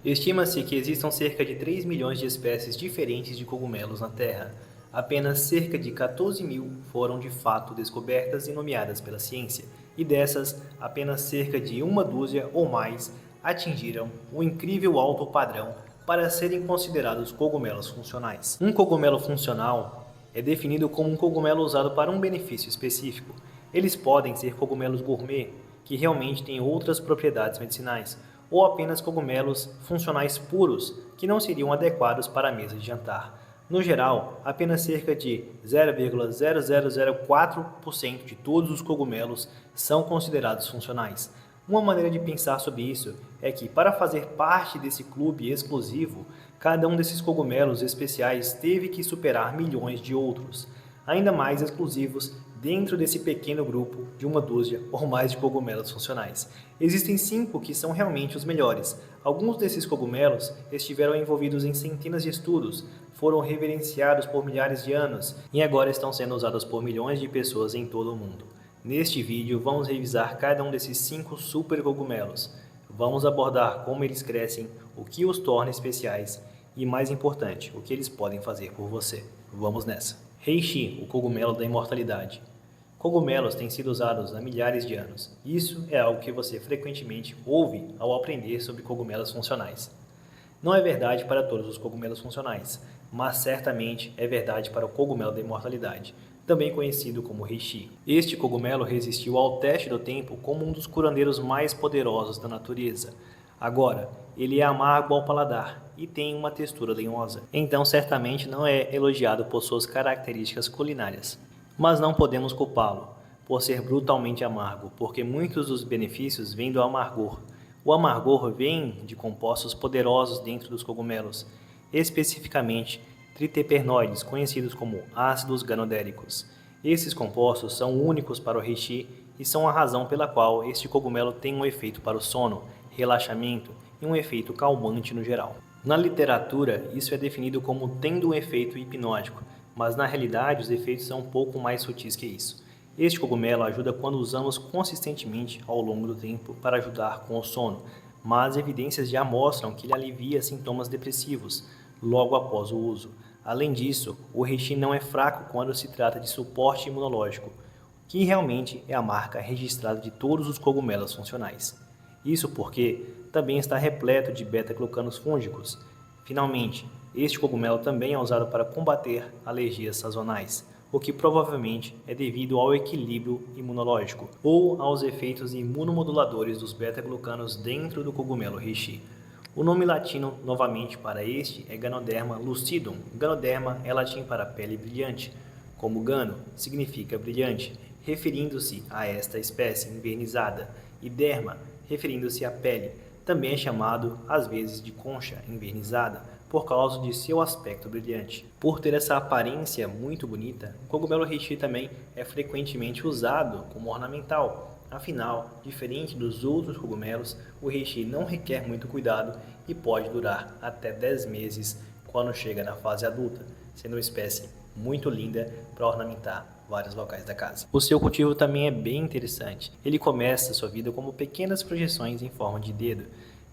Estima-se que existam cerca de 3 milhões de espécies diferentes de cogumelos na Terra. Apenas cerca de 14 mil foram de fato descobertas e nomeadas pela ciência, e dessas, apenas cerca de uma dúzia ou mais atingiram o incrível alto padrão para serem considerados cogumelos funcionais. Um cogumelo funcional é definido como um cogumelo usado para um benefício específico. Eles podem ser cogumelos gourmet, que realmente têm outras propriedades medicinais, ou apenas cogumelos funcionais puros, que não seriam adequados para a mesa de jantar. No geral, apenas cerca de 0,0004% de todos os cogumelos são considerados funcionais. Uma maneira de pensar sobre isso é que, para fazer parte desse clube exclusivo, cada um desses cogumelos especiais teve que superar milhões de outros, ainda mais exclusivos, dentro desse pequeno grupo de uma dúzia ou mais de cogumelos funcionais. Existem 5 que são realmente os melhores. Alguns desses cogumelos estiveram envolvidos em centenas de estudos, foram reverenciados por milhares de anos e agora estão sendo usados por milhões de pessoas em todo o mundo. Neste vídeo, vamos revisar cada um desses 5 super cogumelos. Vamos abordar como eles crescem, o que os torna especiais e, mais importante, o que eles podem fazer por você. Vamos nessa! Reishi, o cogumelo da imortalidade. Cogumelos têm sido usados há milhares de anos. Isso é algo que você frequentemente ouve ao aprender sobre cogumelos funcionais. Não é verdade para todos os cogumelos funcionais, mas certamente é verdade para o cogumelo da imortalidade, também conhecido como reishi. Este cogumelo resistiu ao teste do tempo como um dos curandeiros mais poderosos da natureza. Agora, ele é amargo ao paladar e tem uma textura lenhosa, então certamente não é elogiado por suas características culinárias. Mas não podemos culpá-lo por ser brutalmente amargo, porque muitos dos benefícios vêm do amargor. O amargor vem de compostos poderosos dentro dos cogumelos, especificamente triterpenoides, conhecidos como ácidos ganodéricos. Esses compostos são únicos para o reishi e são a razão pela qual este cogumelo tem um efeito para o sono, relaxamento e um efeito calmante no geral. Na literatura, isso é definido como tendo um efeito hipnótico, mas na realidade os efeitos são um pouco mais sutis que isso. Este cogumelo ajuda quando usamos consistentemente ao longo do tempo para ajudar com o sono, mas evidências já mostram que ele alivia sintomas depressivos logo após o uso. Além disso, o reishi não é fraco quando se trata de suporte imunológico, que realmente é a marca registrada de todos os cogumelos funcionais. Isso porque também está repleto de beta-glucanos fúngicos. Finalmente, este cogumelo também é usado para combater alergias sazonais, o que provavelmente é devido ao equilíbrio imunológico ou aos efeitos imunomoduladores dos beta-glucanos dentro do cogumelo reishi. O nome latino, novamente, para este é Ganoderma lucidum. Ganoderma é latim para pele brilhante, como gano significa brilhante, referindo-se a esta espécie envernizada, e derma, referindo-se à pele. Também é chamado, às vezes, de concha envernizada, por causa de seu aspecto brilhante. Por ter essa aparência muito bonita, o cogumelo reishi também é frequentemente usado como ornamental. Afinal, diferente dos outros cogumelos, o reishi não requer muito cuidado e pode durar até 10 meses quando chega na fase adulta, sendo uma espécie muito linda para ornamentar vários locais da casa. O seu cultivo também é bem interessante. Ele começa sua vida como pequenas projeções em forma de dedo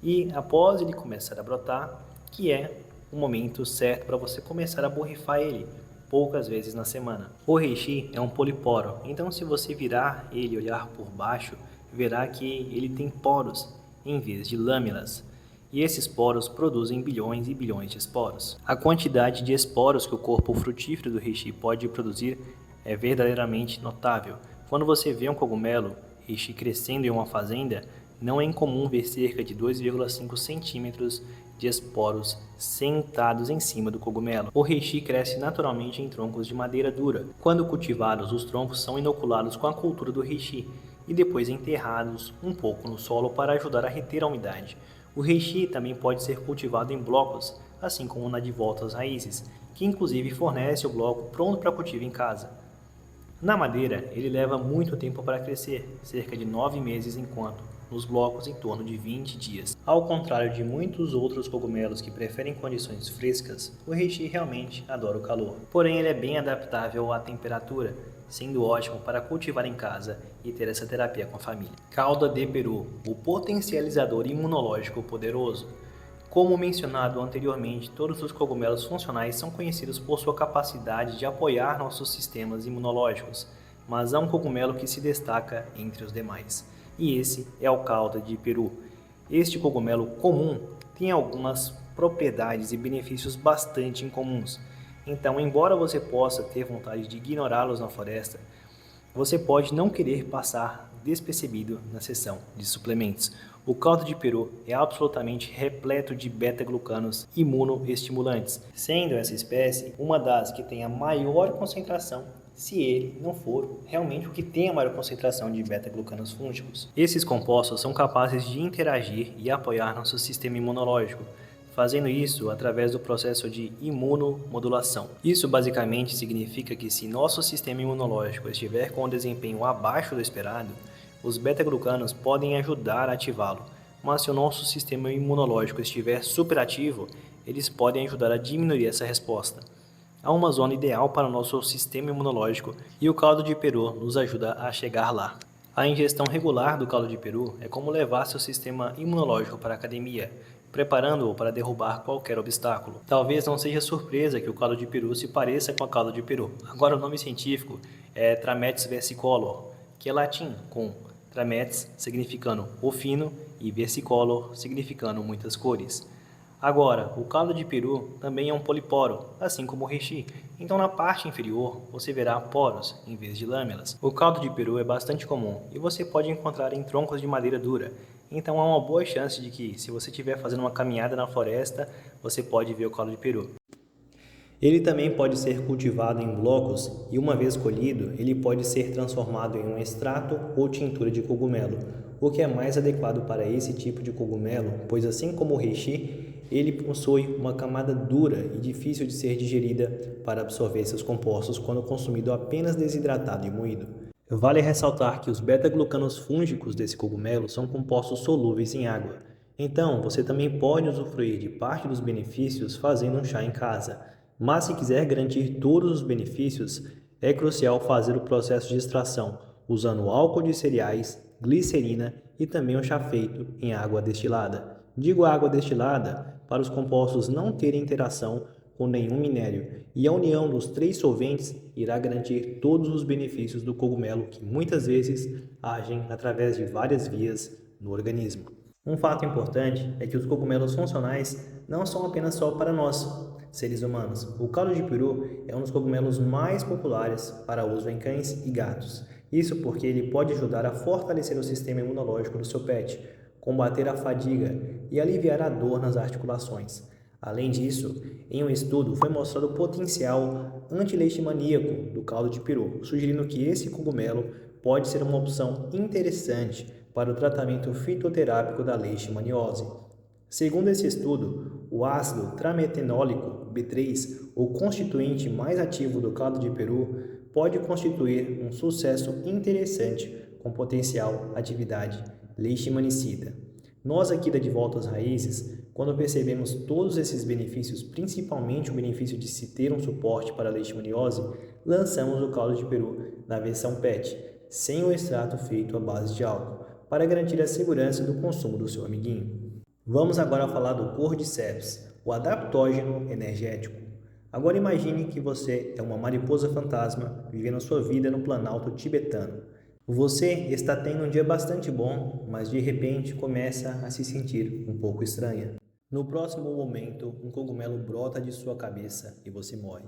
e após ele começar a brotar, que é o momento certo para você começar a borrifar ele poucas vezes na semana. O reishi é um poliporo, então se você virar ele e olhar por baixo, verá que ele tem poros em vez de lâminas. E esses poros produzem bilhões e bilhões de esporos. A quantidade de esporos que o corpo frutífero do reishi pode produzir é verdadeiramente notável. Quando você vê um cogumelo reishi crescendo em uma fazenda, não é incomum ver cerca de 2,5 centímetros de esporos sentados em cima do cogumelo. O reishi cresce naturalmente em troncos de madeira dura. Quando cultivados, os troncos são inoculados com a cultura do reishi e depois enterrados um pouco no solo para ajudar a reter a umidade. O reishi também pode ser cultivado em blocos, assim como na de volta às raízes, que inclusive fornece o bloco pronto para cultivo em casa. Na madeira, ele leva muito tempo para crescer, cerca de 9 meses, enquanto nos blocos em torno de 20 dias. Ao contrário de muitos outros cogumelos que preferem condições frescas, o reishi realmente adora o calor. Porém, ele é bem adaptável à temperatura, sendo ótimo para cultivar em casa e ter essa terapia com a família. Cauda de peru, o potencializador imunológico poderoso. Como mencionado anteriormente, todos os cogumelos funcionais são conhecidos por sua capacidade de apoiar nossos sistemas imunológicos, mas há um cogumelo que se destaca entre os demais, e esse é o caldo de peru. Este cogumelo comum tem algumas propriedades e benefícios bastante incomuns. Então, embora você possa ter vontade de ignorá-los na floresta, você pode não querer passar despercebido na seção de suplementos. O caldo de peru é absolutamente repleto de beta-glucanos imunoestimulantes, sendo essa espécie uma das que tem a maior concentração, se ele não for realmente o que tem a maior concentração de beta-glucanos fúngicos. Esses compostos são capazes de interagir e apoiar nosso sistema imunológico, fazendo isso através do processo de imunomodulação. Isso basicamente significa que se nosso sistema imunológico estiver com um desempenho abaixo do esperado, os beta-glucanos podem ajudar a ativá-lo, mas se o nosso sistema imunológico estiver superativo, eles podem ajudar a diminuir essa resposta. Há uma zona ideal para o nosso sistema imunológico e o caldo de peru nos ajuda a chegar lá. A ingestão regular do caldo de peru é como levar seu sistema imunológico para a academia, preparando-o para derrubar qualquer obstáculo. Talvez não seja surpresa que o caldo de peru se pareça com a caldo de peru. Agora o nome científico é Trametes versicolor, que é latim, com Trametes significando o fino e versicolor significando muitas cores. Agora, o caldo de peru também é um poliporo, assim como o reishi. Então na parte inferior você verá poros em vez de lâminas. O caldo de peru é bastante comum e você pode encontrar em troncos de madeira dura. Então há uma boa chance de que, se você estiver fazendo uma caminhada na floresta, você pode ver o caldo de peru. Ele também pode ser cultivado em blocos e, uma vez colhido, ele pode ser transformado em um extrato ou tintura de cogumelo, o que é mais adequado para esse tipo de cogumelo, pois assim como o reishi, ele possui uma camada dura e difícil de ser digerida para absorver seus compostos quando consumido apenas desidratado e moído. Vale ressaltar que os beta-glucanos fúngicos desse cogumelo são compostos solúveis em água. Então, você também pode usufruir de parte dos benefícios fazendo um chá em casa. Mas se quiser garantir todos os benefícios, é crucial fazer o processo de extração, usando álcool de cereais, glicerina e também um chá feito em água destilada. Digo água destilada para os compostos não terem interação com nenhum minério, e a união dos 3 solventes irá garantir todos os benefícios do cogumelo que muitas vezes agem através de várias vias no organismo. Um fato importante é que os cogumelos funcionais não são apenas só para nós, seres humanos. O caldo de peru é um dos cogumelos mais populares para uso em cães e gatos. Isso porque ele pode ajudar a fortalecer o sistema imunológico do seu pet, combater a fadiga e aliviar a dor nas articulações. Além disso, em um estudo foi mostrado o potencial anti-leishmaníaco do caldo de peru, sugerindo que esse cogumelo pode ser uma opção interessante para o tratamento fitoterápico da leishmaniose. Segundo esse estudo, o ácido trametenólico B3, o constituinte mais ativo do caldo de peru, pode constituir um sucesso interessante com potencial atividade leishmanicida. Nós aqui da De Volta às Raízes, quando percebemos todos esses benefícios, principalmente o benefício de se ter um suporte para a leishmaniose, lançamos o caldo de peru na versão PET, sem o extrato feito à base de álcool, para garantir a segurança do consumo do seu amiguinho. Vamos agora falar do Cordyceps, o adaptógeno energético. Agora imagine que você é uma mariposa fantasma vivendo sua vida no planalto tibetano. Você está tendo um dia bastante bom, mas de repente começa a se sentir um pouco estranha. No próximo momento, um cogumelo brota de sua cabeça e você morre.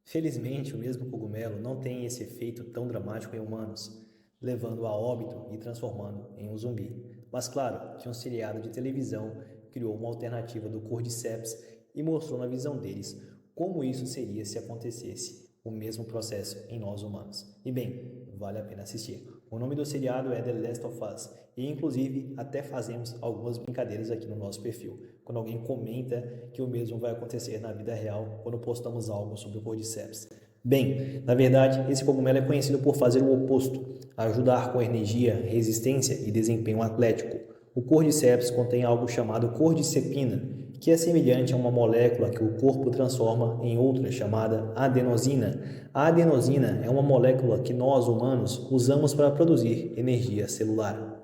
Felizmente, o mesmo cogumelo não tem esse efeito tão dramático em humanos, levando a óbito e transformando em um zumbi. Mas claro que um seriado de televisão criou uma alternativa do Cordyceps e mostrou na visão deles como isso seria se acontecesse o mesmo processo em nós humanos. E bem, vale a pena assistir. O nome do seriado é The Last of Us e inclusive até fazemos algumas brincadeiras aqui no nosso perfil, quando alguém comenta que o mesmo vai acontecer na vida real quando postamos algo sobre o Cordyceps. Bem, na verdade, esse cogumelo é conhecido por fazer o oposto, ajudar com energia, resistência e desempenho atlético. O Cordyceps contém algo chamado cordycepina, que é semelhante a uma molécula que o corpo transforma em outra chamada adenosina. A adenosina é uma molécula que nós, humanos, usamos para produzir energia celular.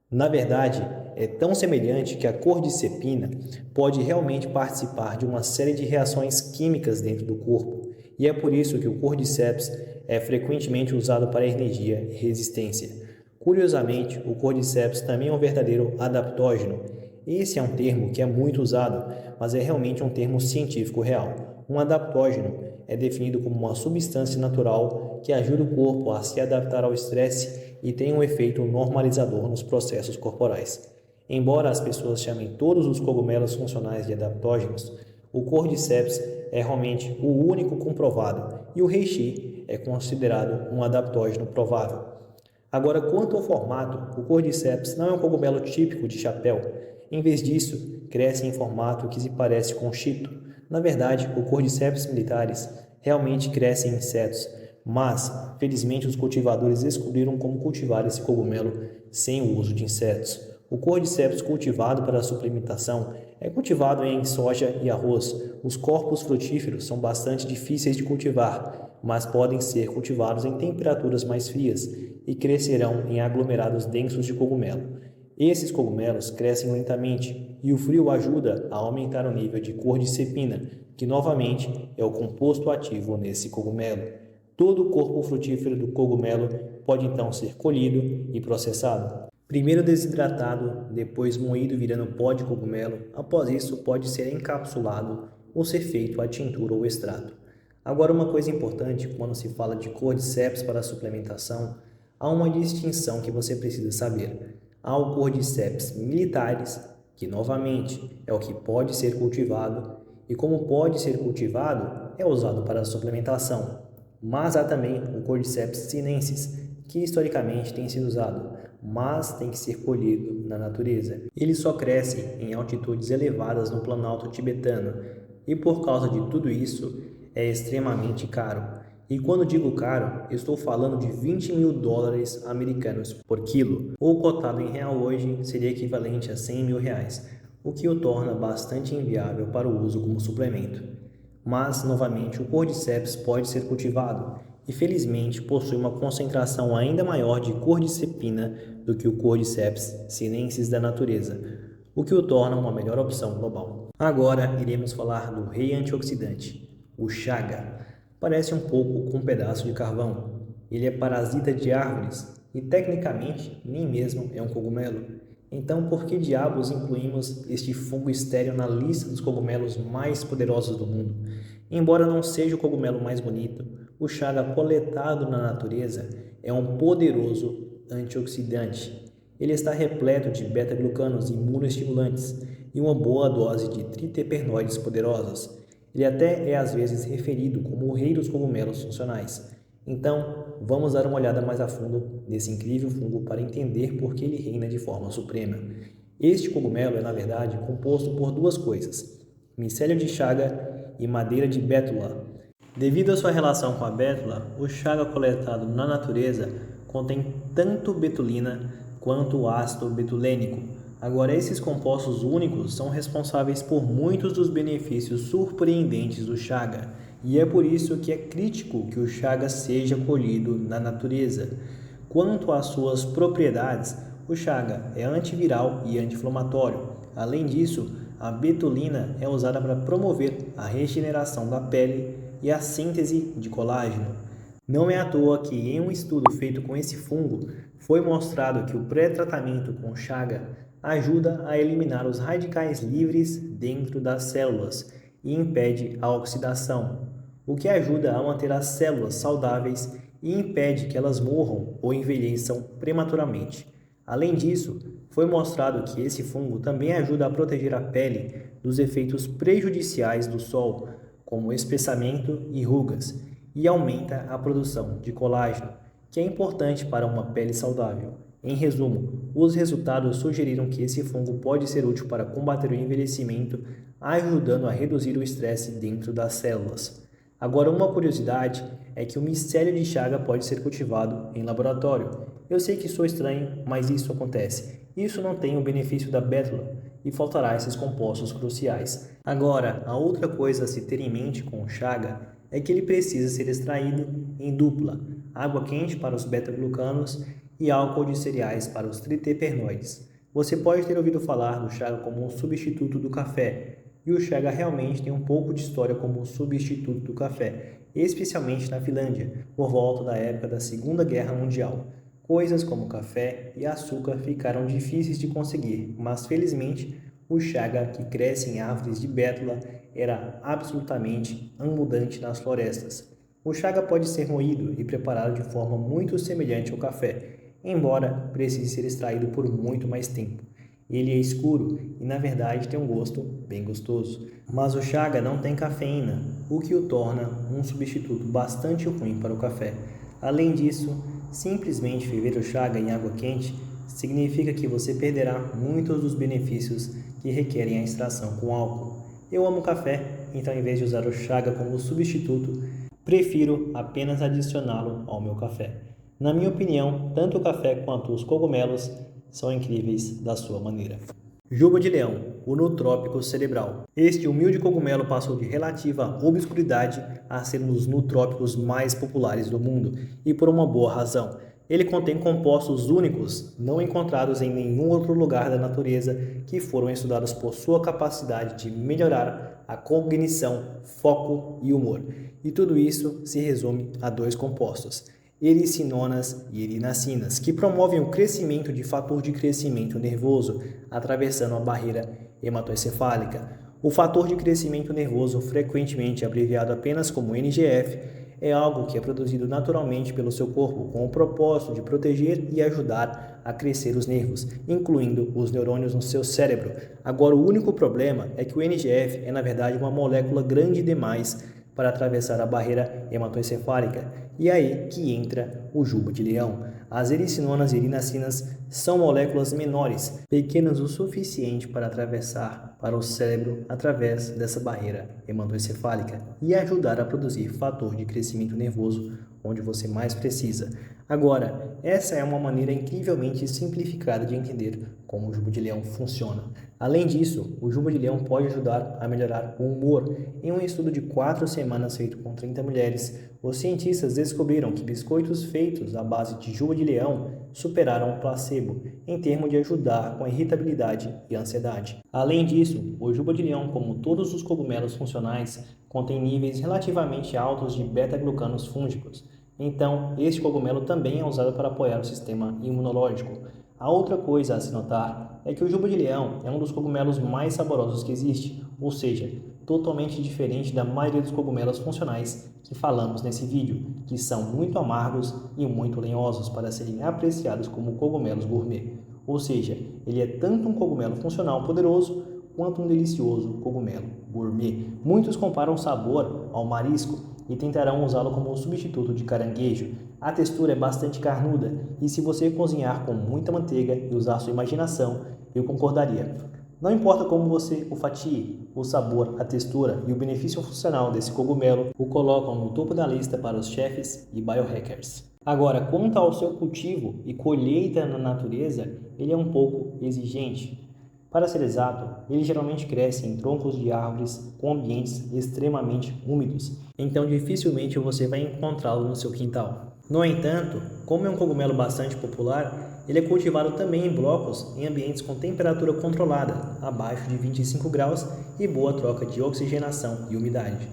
Na verdade, é tão semelhante que a cordycepina pode realmente participar de uma série de reações químicas dentro do corpo, e é por isso que o cordyceps é frequentemente usado para energia e resistência. Curiosamente, o cordyceps também é um verdadeiro adaptógeno. Esse é um termo que é muito usado, mas é realmente um termo científico real. Um adaptógeno é definido como uma substância natural que ajuda o corpo a se adaptar ao estresse e tem um efeito normalizador nos processos corporais. Embora as pessoas chamem todos os cogumelos funcionais de adaptógenos, o cordyceps é realmente o único comprovado e o reishi é considerado um adaptógeno provável. Agora, quanto ao formato, o cordyceps não é um cogumelo típico de chapéu. Em vez disso, cresce em formato que se parece com chito. Na verdade, o cordyceps militares realmente cresce em insetos, mas, felizmente, os cultivadores descobriram como cultivar esse cogumelo sem o uso de insetos. O cordyceps cultivado para suplementação é cultivado em soja e arroz. Os corpos frutíferos são bastante difíceis de cultivar, mas podem ser cultivados em temperaturas mais frias e crescerão em aglomerados densos de cogumelo. Esses cogumelos crescem lentamente e o frio ajuda a aumentar o nível de cordycepina, que novamente é o composto ativo nesse cogumelo. Todo o corpo frutífero do cogumelo pode então ser colhido e processado. Primeiro desidratado, depois moído virando pó de cogumelo, após isso pode ser encapsulado ou ser feito a tintura ou extrato. Agora, uma coisa importante quando se fala de cordyceps para suplementação, há uma distinção que você precisa saber. Há o cordyceps militares, que novamente é o que pode ser cultivado, e como pode ser cultivado, é usado para suplementação. Mas há também o cordyceps sinensis, que historicamente tem sido usado, mas tem que ser colhido na natureza. Ele só cresce em altitudes elevadas no Planalto tibetano, e por causa de tudo isso, é extremamente caro. E quando digo caro, estou falando de 20 mil dólares americanos por quilo, ou cotado em real hoje seria equivalente a 100 mil reais, o que o torna bastante inviável para o uso como suplemento. Mas, novamente, o cordyceps pode ser cultivado e, felizmente, possui uma concentração ainda maior de cordycepina do que o cordyceps sinensis da natureza, o que o torna uma melhor opção global. Agora, iremos falar do rei antioxidante, o chaga. Parece um pouco com um pedaço de carvão. Ele é parasita de árvores e, tecnicamente, nem mesmo é um cogumelo. Então, por que diabos incluímos este fungo estéril na lista dos cogumelos mais poderosos do mundo? Embora não seja o cogumelo mais bonito, o chaga coletado na natureza é um poderoso antioxidante. Ele está repleto de beta-glucanos e imunoestimulantes e uma boa dose de triterpenoides poderosos. Ele até é às vezes referido como o rei dos cogumelos funcionais. Então, vamos dar uma olhada mais a fundo nesse incrível fungo para entender por que ele reina de forma suprema. Este cogumelo é, na verdade, composto por duas coisas: micélio de chaga e madeira de bétula. Devido à sua relação com a bétula, o chaga coletado na natureza contém tanto betulina quanto ácido betulênico. Agora, esses compostos únicos são responsáveis por muitos dos benefícios surpreendentes do chaga, e é por isso que é crítico que o chaga seja colhido na natureza. Quanto às suas propriedades, o chaga é antiviral e anti-inflamatório. Além disso, a betulina é usada para promover a regeneração da pele e a síntese de colágeno. Não é à toa que, em um estudo feito com esse fungo, foi mostrado que o pré-tratamento com chaga ajuda a eliminar os radicais livres dentro das células e impede a oxidação, o que ajuda a manter as células saudáveis e impede que elas morram ou envelheçam prematuramente. Além disso, foi mostrado que esse fungo também ajuda a proteger a pele dos efeitos prejudiciais do sol, como espessamento e rugas, e aumenta a produção de colágeno, que é importante para uma pele saudável. Em resumo, os resultados sugeriram que esse fungo pode ser útil para combater o envelhecimento, ajudando a reduzir o estresse dentro das células. Agora, uma curiosidade é que o micélio de chaga pode ser cultivado em laboratório. Eu sei que sou estranho, mas isso acontece. Isso não tem o benefício da bétula e faltará esses compostos cruciais. Agora, a outra coisa a se ter em mente com o chaga é que ele precisa ser extraído em dupla: água quente para os beta-glucanos e álcool de cereais para os triterpenoides. Você pode ter ouvido falar do chaga como um substituto do café, e o chaga realmente tem um pouco de história como um substituto do café, especialmente na Finlândia, por volta da época da Segunda Guerra Mundial. Coisas como café e açúcar ficaram difíceis de conseguir, mas felizmente o chaga, que cresce em árvores de bétula, era absolutamente abundante nas florestas. O chaga pode ser moído e preparado de forma muito semelhante ao café, embora precise ser extraído por muito mais tempo. Ele é escuro e, na verdade, tem um gosto bem gostoso. Mas o chaga não tem cafeína, o que o torna um substituto bastante ruim para o café. Além disso, simplesmente ferver o chaga em água quente significa que você perderá muitos dos benefícios que requerem a extração com álcool. Eu amo café, então em vez de usar o chaga como substituto, prefiro apenas adicioná-lo ao meu café. Na minha opinião, tanto o café quanto os cogumelos são incríveis da sua maneira. Juba de leão, o nutrópico cerebral. Este humilde cogumelo passou de relativa obscuridade a ser um dos nutrópicos mais populares do mundo, e por uma boa razão. Ele contém compostos únicos, não encontrados em nenhum outro lugar da natureza, que foram estudados por sua capacidade de melhorar a cognição, foco e humor. E tudo isso se resume a dois compostos: ericinonas e erinacinas, que promovem o crescimento de fator de crescimento nervoso, atravessando a barreira hematoencefálica. O fator de crescimento nervoso, frequentemente abreviado apenas como NGF, é algo que é produzido naturalmente pelo seu corpo com o propósito de proteger e ajudar a crescer os nervos, incluindo os neurônios no seu cérebro. Agora, o único problema é que o NGF é, na verdade, uma molécula grande demais para atravessar a barreira hematoencefálica, e é aí que entra o juba de leão. As ericinonas e erinacinas são moléculas menores, pequenas o suficiente para atravessar para o cérebro através dessa barreira hematoencefálica e ajudar a produzir fator de crescimento nervoso onde você mais precisa. Agora, essa é uma maneira incrivelmente simplificada de entender como o juba de leão funciona. Além disso, o juba de leão pode ajudar a melhorar o humor. Em um estudo de 4 semanas feito com 30 mulheres, os cientistas descobriram que biscoitos feitos à base de juba de leão superaram o placebo em termos de ajudar com a irritabilidade e ansiedade. Além disso, o juba de leão, como todos os cogumelos funcionais, contém níveis relativamente altos de beta-glucanos fúngicos. Então, este cogumelo também é usado para apoiar o sistema imunológico. A outra coisa a se notar é que o juba de leão é um dos cogumelos mais saborosos que existe, ou seja, totalmente diferente da maioria dos cogumelos funcionais que falamos nesse vídeo, que são muito amargos e muito lenhosos para serem apreciados como cogumelos gourmet. Ou seja, ele é tanto um cogumelo funcional poderoso quanto um delicioso cogumelo gourmet. Muitos comparam o sabor ao marisco e tentarão usá-lo como um substituto de caranguejo. A textura é bastante carnuda e, se você cozinhar com muita manteiga e usar sua imaginação, eu concordaria. Não importa como você o fatie, o sabor, a textura e o benefício funcional desse cogumelo o colocam no topo da lista para os chefes e biohackers. Agora, quanto ao seu cultivo e colheita na natureza, ele é um pouco exigente. Para ser exato, ele geralmente cresce em troncos de árvores com ambientes extremamente úmidos, então dificilmente você vai encontrá-lo no seu quintal. No entanto, como é um cogumelo bastante popular, ele é cultivado também em blocos em ambientes com temperatura controlada, abaixo de 25 graus e boa troca de oxigenação e umidade.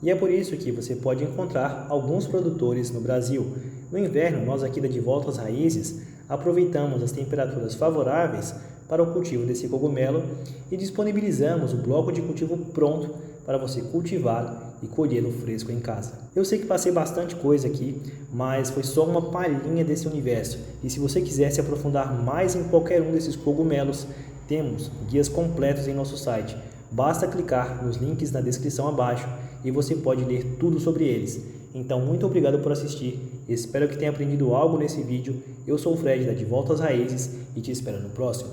E é por isso que você pode encontrar alguns produtores no Brasil. No inverno, nós aqui da De Volta às Raízes aproveitamos as temperaturas favoráveis para o cultivo desse cogumelo e disponibilizamos o bloco de cultivo pronto para você cultivar e colhê-lo fresco em casa. Eu sei que passei bastante coisa aqui, mas foi só uma palhinha desse universo. E se você quiser se aprofundar mais em qualquer um desses cogumelos, temos guias completos em nosso site. Basta clicar nos links na descrição abaixo e você pode ler tudo sobre eles. Então, muito obrigado por assistir. Espero que tenha aprendido algo nesse vídeo. Eu sou o Fred da De Volta às Raízes e te espero no próximo.